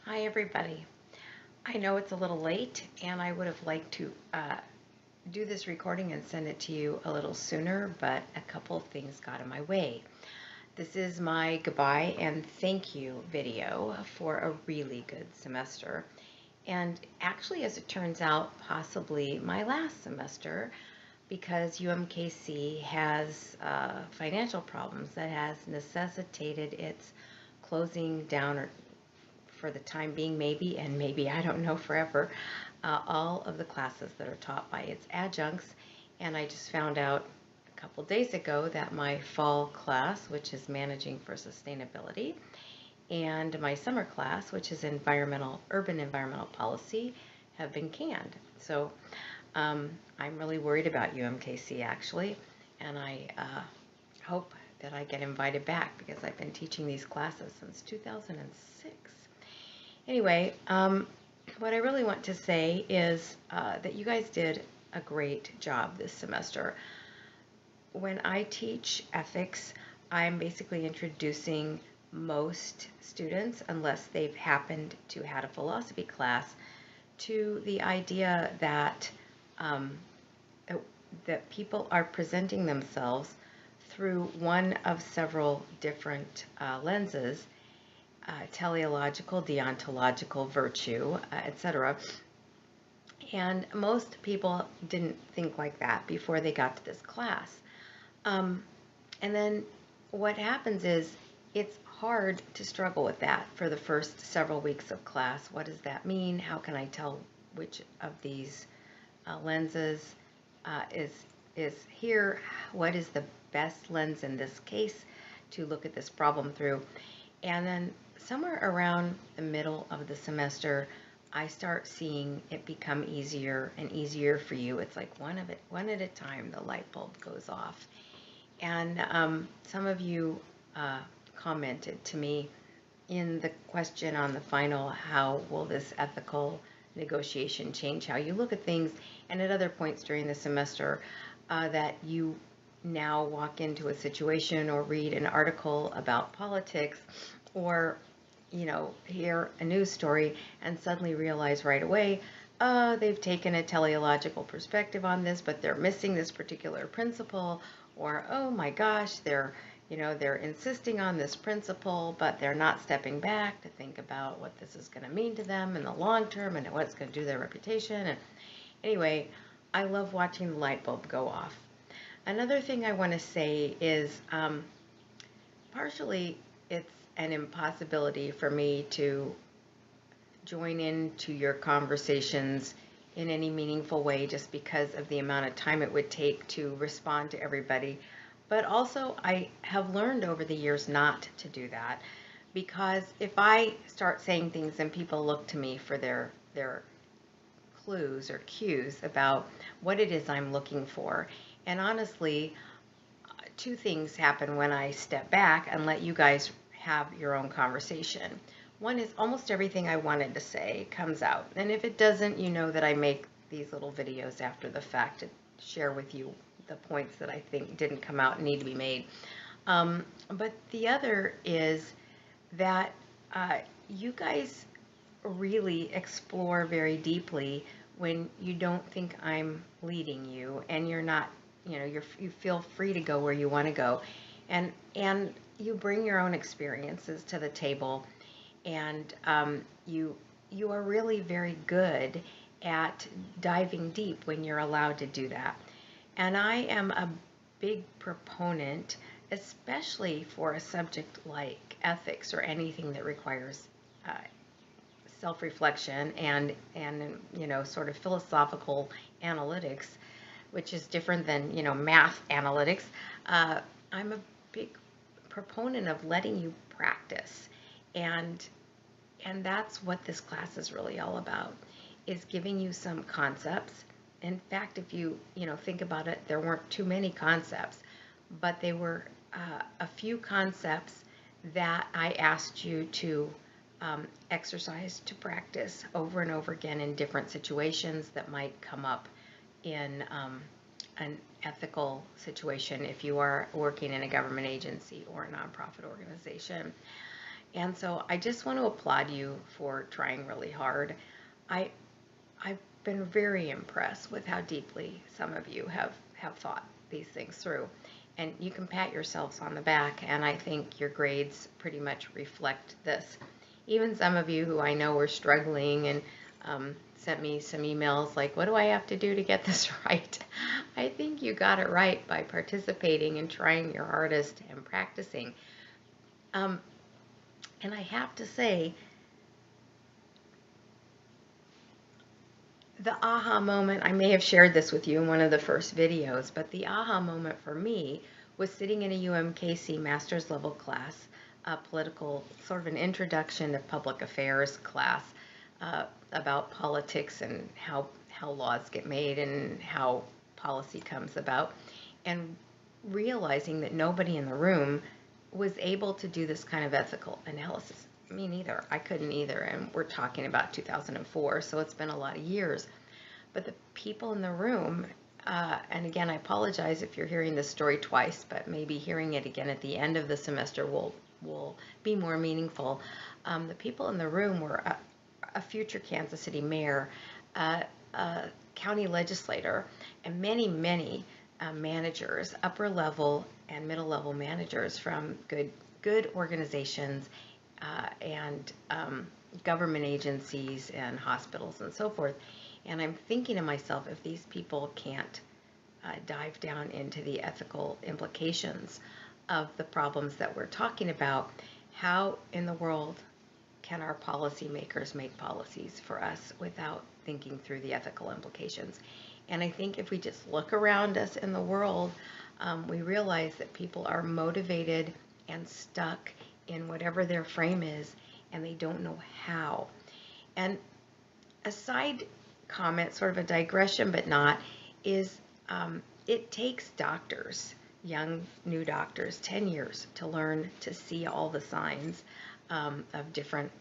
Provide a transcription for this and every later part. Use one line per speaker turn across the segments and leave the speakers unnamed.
Hi everybody. I know it's a little late and I would have liked to do this recording and send it to you a little sooner, but a couple of things got in my way. This is my goodbye and thank you video for a really good semester. And actually, as it turns out, possibly my last semester, because UMKC has financial problems that has necessitated its closing down or for the time being, maybe, and maybe, I don't know, forever, all of the classes that are taught by its adjuncts. And I just found out a couple days ago that my fall class, which is Managing for Sustainability, and my summer class, which is Urban Environmental Policy, have been canned. So I'm really worried about UMKC actually, and I hope that I get invited back because I've been teaching these classes since 2006. Anyway, what I really want to say is that you guys did a great job this semester. When I teach ethics, I'm basically introducing most students, unless they've happened to had a philosophy class, to the idea that that people are presenting themselves through one of several different lenses, teleological, deontological, virtue, etc. And most people didn't think like that before they got to this class. And then what happens is it's hard to struggle with that for the first several weeks of class. What does that mean? How can I tell which of these lenses is here? What is the best lens in this case to look at this problem through? And then somewhere around the middle of the semester, I start seeing it become easier and easier for you. It's like one at a time, the light bulb goes off. And some of you commented to me in the question on the final, how will this ethical negotiation change how you look at things? And at other points during the semester, that you now walk into a situation or read an article about politics or hear a news story and suddenly realize right away they've taken a teleological perspective on this, but they're missing this particular principle, or oh my gosh, they're insisting on this principle, but they're not stepping back to think about what this is going to mean to them in the long term and what it's going to do to their reputation. And anyway, I love watching the light bulb go off. Another thing I want to say is partially it's an impossibility for me to join into your conversations in any meaningful way just because of the amount of time it would take to respond to everybody. But also I have learned over the years not to do that, because if I start saying things and people look to me for their clues or cues about what it is I'm looking for. And honestly, two things happen when I step back and let you guys have your own conversation. One is almost everything I wanted to say comes out. And if it doesn't, you know that I make these little videos after the fact to share with you the points that I think didn't come out and need to be made. But the other is that you guys really explore very deeply when you don't think I'm leading you, and you're not, you feel free to go where you want to go, and you bring your own experiences to the table, and you are really very good at diving deep when you're allowed to do that. And I am a big proponent, especially for a subject like ethics or anything that requires self-reflection and sort of philosophical analytics, which is different than math analytics. I'm a big proponent of letting you practice, and that's what this class is really all about, is giving you some concepts. In fact, if you think about it, there weren't too many concepts, but they were a few concepts that I asked you to exercise, to practice over and over again in different situations that might come up in an ethical situation if you are working in a government agency or a nonprofit organization. And so I just want to applaud you for trying really hard. I, I've been very impressed with how deeply some of you have thought these things through. And you can pat yourselves on the back, and I think your grades pretty much reflect this. Even some of you who I know were struggling and sent me some emails like, what do I have to do to get this right? I think you got it right by participating and trying your hardest and practicing. And I have to say, the aha moment, I may have shared this with you in one of the first videos, but the aha moment for me was sitting in a UMKC master's level class, a political, sort of an introduction to public affairs class about politics and how laws get made and how policy comes about, and realizing that nobody in the room was able to do this kind of ethical analysis. Me neither. I couldn't either. And we're talking about 2004, so it's been a lot of years. But the people in the room, and again, I apologize if you're hearing this story twice, but maybe hearing it again at the end of the semester will be more meaningful. The people in the room were a future Kansas City mayor, a county legislator, and many managers, upper level and middle level managers from good organizations and government agencies and hospitals and so forth. And I'm thinking to myself, if these people can't dive down into the ethical implications of the problems that we're talking about, how in the world can our policymakers make policies for us without thinking through the ethical implications? And I think if we just look around us in the world, we realize that people are motivated and stuck in whatever their frame is, and they don't know how. And a side comment, sort of a digression but not, is it takes doctors, young new doctors, 10 years to learn to see all the signs of different,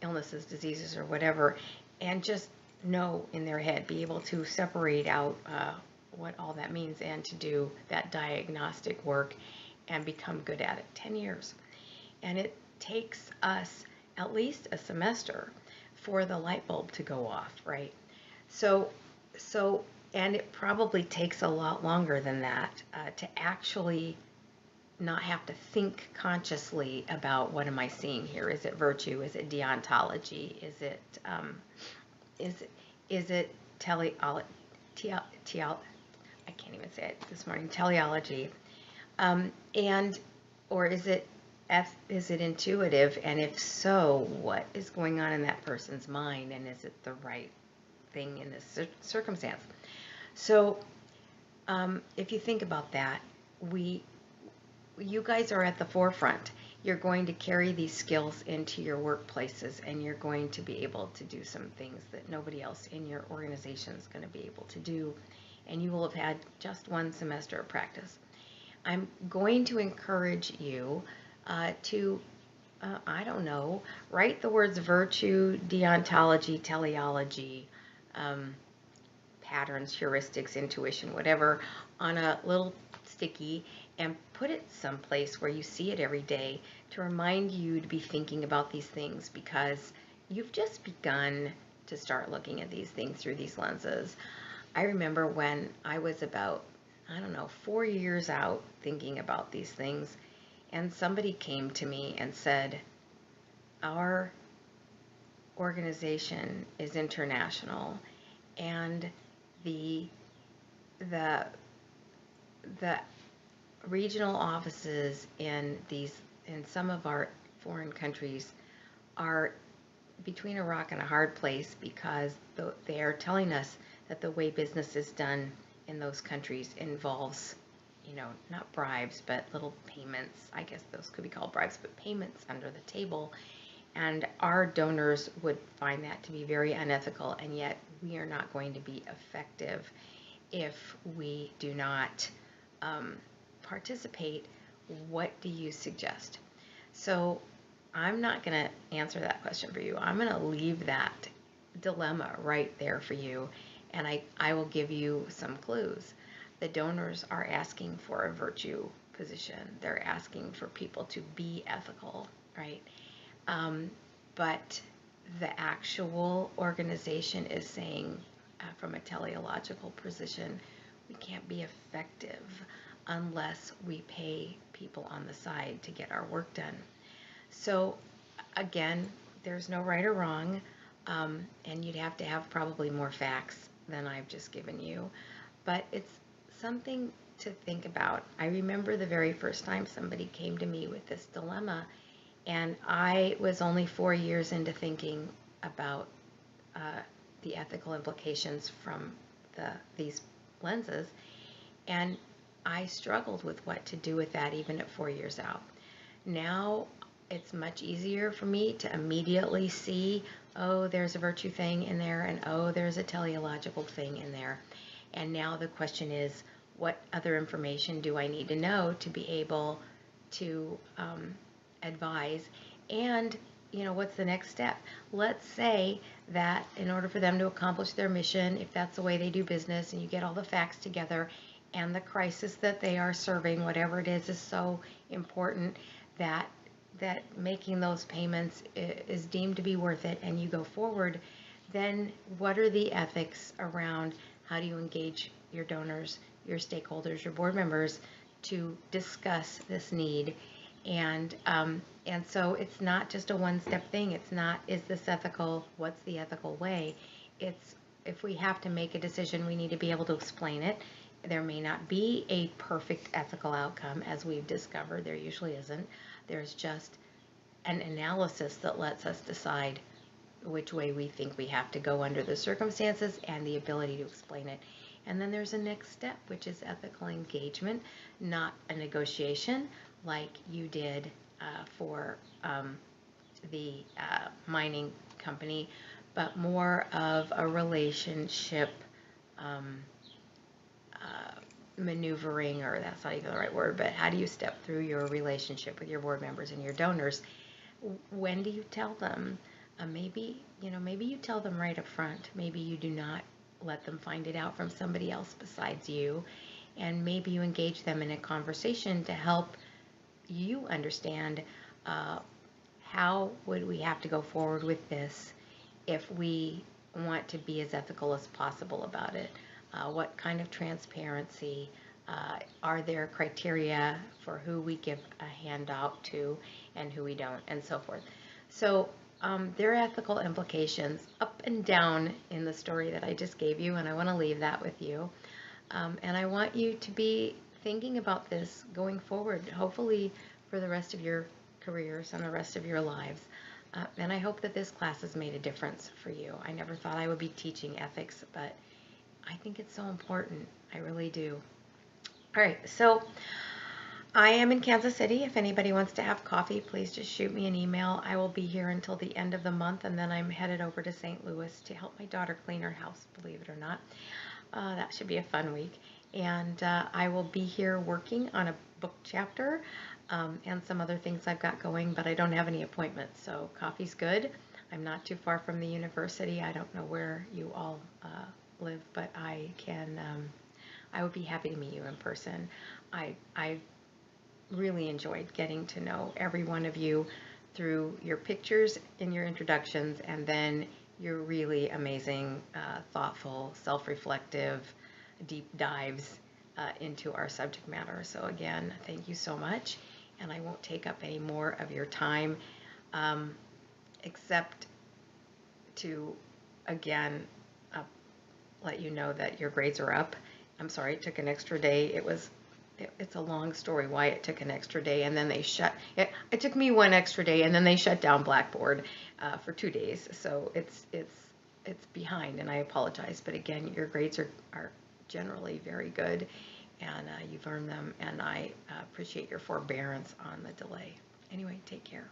illnesses, diseases, or whatever, and just know in their head, be able to separate out what all that means and to do that diagnostic work and become good at it. 10 years. And it takes us at least a semester for the light bulb to go off, right? So, and it probably takes a lot longer than that to actually not have to think consciously about, what am I seeing here? Is it virtue? Is it deontology? Is it I can't even say it this morning, teleology, or is it intuitive? And if so, what is going on in that person's mind, and is it the right thing in this circumstance? So if you think about that, you guys are at the forefront. You're going to carry these skills into your workplaces, and you're going to be able to do some things that nobody else in your organization is going to be able to do, and you will have had just one semester of practice. I'm going to encourage you to, I don't know, write the words virtue, deontology, teleology, patterns, heuristics, intuition, whatever, on a little sticky and put it someplace where you see it every day to remind you to be thinking about these things, because you've just begun to start looking at these things through these lenses. I remember when I was about, 4 years out thinking about these things, and somebody came to me and said, our organization is international, and the regional offices in some of our foreign countries are between a rock and a hard place, because they are telling us that the way business is done in those countries involves, not bribes, but little payments. I guess those could be called bribes, but payments under the table. And our donors would find that to be very unethical, and yet we are not going to be effective if we do not participate. What do you suggest? So I'm not going to answer that question for you. I'm going to leave that dilemma right there for you, and I will give you some clues. The donors are asking for a virtue position. They're asking for people to be ethical. right? But the actual organization is saying, from a teleological position, we can't be effective unless we pay people on the side to get our work done. So again, there's no right or wrong, and you'd have to have probably more facts than I've just given you, but it's something to think about. I remember the very first time somebody came to me with this dilemma, and I was only 4 years into thinking about the ethical implications from these lenses, and I struggled with what to do with that even at 4 years out. Now it's much easier for me to immediately see, oh, there's a virtue thing in there, and oh, there's a teleological thing in there. And now the question is, what other information do I need to know to be able to advise? And what's the next step? Let's say that in order for them to accomplish their mission, if that's the way they do business, and you get all the facts together, and the crisis that they are serving, whatever it is so important that making those payments is deemed to be worth it, and you go forward, then what are the ethics around how do you engage your donors, your stakeholders, your board members to discuss this need? And so it's not just a one-step thing. It's not, is this ethical? What's the ethical way? It's, if we have to make a decision, we need to be able to explain it. There may not be a perfect ethical outcome, as we've discovered. There usually isn't. There's just an analysis that lets us decide which way we think we have to go under the circumstances and the ability to explain it. And then there's a next step, which is ethical engagement, not a negotiation like you did for the mining company, but more of a relationship maneuvering, or that's not even the right word, but how do you step through your relationship with your board members and your donors? When do you tell them? Maybe you tell them right up front. Maybe you do not let them find it out from somebody else besides you, and maybe you engage them in a conversation to help you understand how would we have to go forward with this if we want to be as ethical as possible about it. What kind of transparency? Are there criteria for who we give a handout to and who we don't, and so forth. So there are ethical implications up and down in the story that I just gave you, and I want to leave that with you. And I want you to be thinking about this going forward, hopefully for the rest of your careers and the rest of your lives. And I hope that this class has made a difference for you. I never thought I would be teaching ethics, but I think it's so important. I really do. All right, so I am in Kansas City. If anybody wants to have coffee, please just shoot me an email. I will be here until the end of the month, and then I'm headed over to St. Louis to help my daughter clean her house, believe it or not. That should be a fun week. And I will be here working on a book chapter and some other things I've got going, but I don't have any appointments, so coffee's good. I'm not too far from the university. I don't know where you all live, but I would be happy to meet you in person. I really enjoyed getting to know every one of you through your pictures and your introductions, and then your really amazing, thoughtful, self-reflective, deep dives into our subject matter. So again, thank you so much, and I won't take up any more of your time, except to, again, let you know that your grades are up. I'm sorry, it took an extra day. It's a long story why it took an extra day, and then they shut it. It took me one extra day, and then they shut down Blackboard for 2 days. So it's behind, and I apologize. But again, your grades are generally very good, and you've earned them, and I appreciate your forbearance on the delay. Anyway, take care.